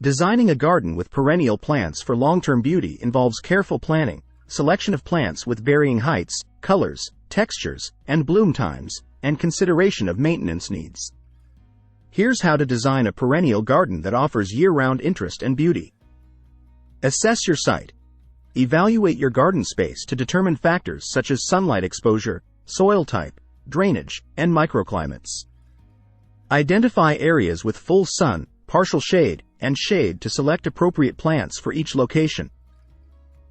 Designing a garden with perennial plants for long-term beauty involves careful planning, selection of plants with varying heights, colors, textures, and bloom times, and consideration of maintenance needs. Here's how to design a perennial garden that offers year-round interest and beauty. Assess your site. Evaluate your garden space to determine factors such as sunlight exposure, soil type, drainage, and microclimates. Identify areas with full sun, partial shade, and shade to select appropriate plants for each location.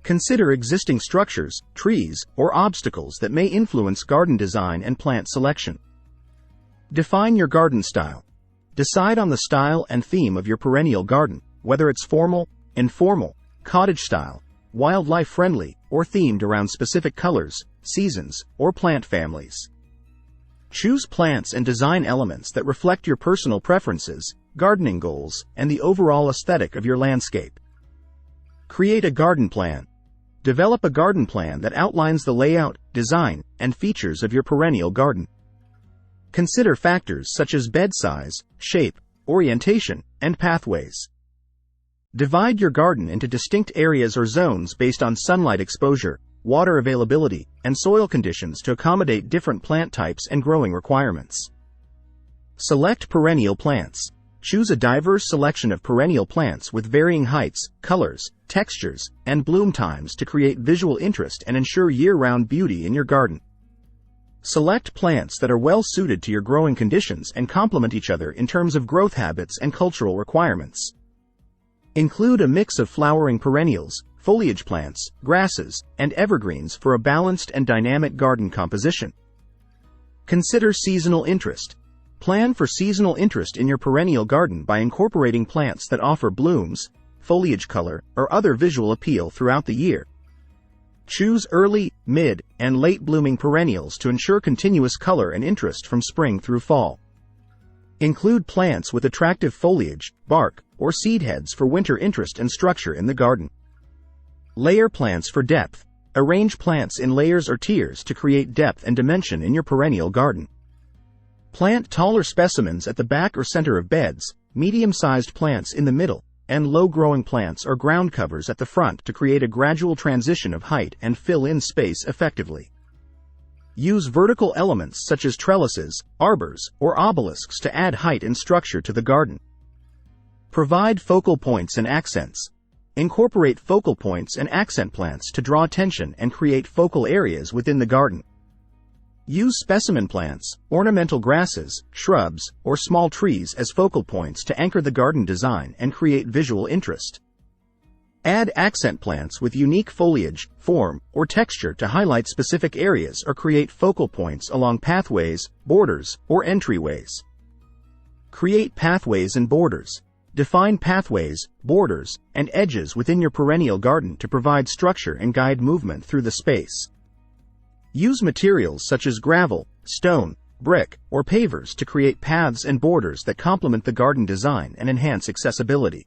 Consider existing structures, trees, or obstacles that may influence garden design and plant selection. Define your garden style. Decide on the style and theme of your perennial garden, whether it's formal, informal, cottage style, wildlife-friendly, or themed around specific colors, seasons, or plant families. Choose plants and design elements that reflect your personal preferences, gardening goals, and the overall aesthetic of your landscape. Create a garden plan. Develop a garden plan that outlines the layout, design, and features of your perennial garden. Consider factors such as bed size, shape, orientation, and pathways. Divide your garden into distinct areas or zones based on sunlight exposure, water availability, and soil conditions to accommodate different plant types and growing requirements. Select perennial plants. Choose a diverse selection of perennial plants with varying heights, colors, textures, and bloom times to create visual interest and ensure year-round beauty in your garden. Select plants that are well suited to your growing conditions and complement each other in terms of growth habits and cultural requirements. Include a mix of flowering perennials, foliage plants, grasses, and evergreens for a balanced and dynamic garden composition. Consider seasonal interest. Plan for seasonal interest in your perennial garden by incorporating plants that offer blooms, foliage color, or other visual appeal throughout the year. Choose early, mid, and late blooming perennials to ensure continuous color and interest from spring through fall. Include plants with attractive foliage, bark, or seed heads for winter interest and structure in the garden. Layer plants for depth. Arrange plants in layers or tiers to create depth and dimension in your perennial garden. Plant taller specimens at the back or center of beds, medium-sized plants in the middle, and low-growing plants or ground covers at the front to create a gradual transition of height and fill in space effectively. Use vertical elements such as trellises, arbors, or obelisks to add height and structure to the garden. Provide focal points and accents. Incorporate focal points and accent plants to draw attention and create focal areas within the garden. Use specimen plants, ornamental grasses, shrubs, or small trees as focal points to anchor the garden design and create visual interest. Add accent plants with unique foliage, form, or texture to highlight specific areas or create focal points along pathways, borders, or entryways. Create pathways and borders. Define pathways, borders, and edges within your perennial garden to provide structure and guide movement through the space. Use materials such as gravel, stone, brick, or pavers to create paths and borders that complement the garden design and enhance accessibility.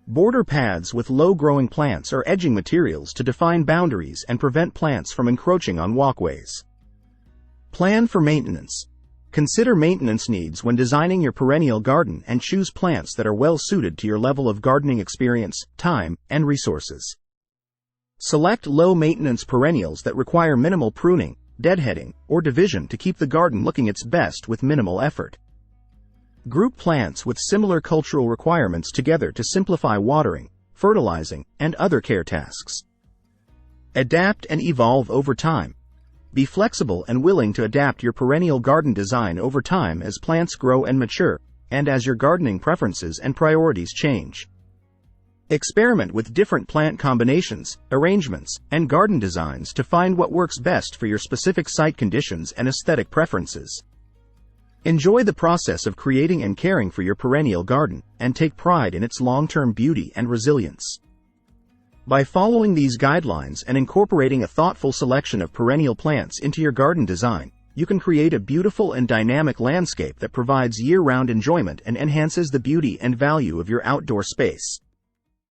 Border paths with low-growing plants or edging materials to define boundaries and prevent plants from encroaching on walkways. Plan for maintenance. Consider maintenance needs when designing your perennial garden and choose plants that are well suited to your level of gardening experience, time, and resources. Select low-maintenance perennials that require minimal pruning, deadheading, or division to keep the garden looking its best with minimal effort. Group plants with similar cultural requirements together to simplify watering, fertilizing, and other care tasks. Adapt and evolve over time. Be flexible and willing to adapt your perennial garden design over time as plants grow and mature, and as your gardening preferences and priorities change. Experiment with different plant combinations, arrangements, and garden designs to find what works best for your specific site conditions and aesthetic preferences. Enjoy the process of creating and caring for your perennial garden, and take pride in its long-term beauty and resilience. By following these guidelines and incorporating a thoughtful selection of perennial plants into your garden design, you can create a beautiful and dynamic landscape that provides year-round enjoyment and enhances the beauty and value of your outdoor space.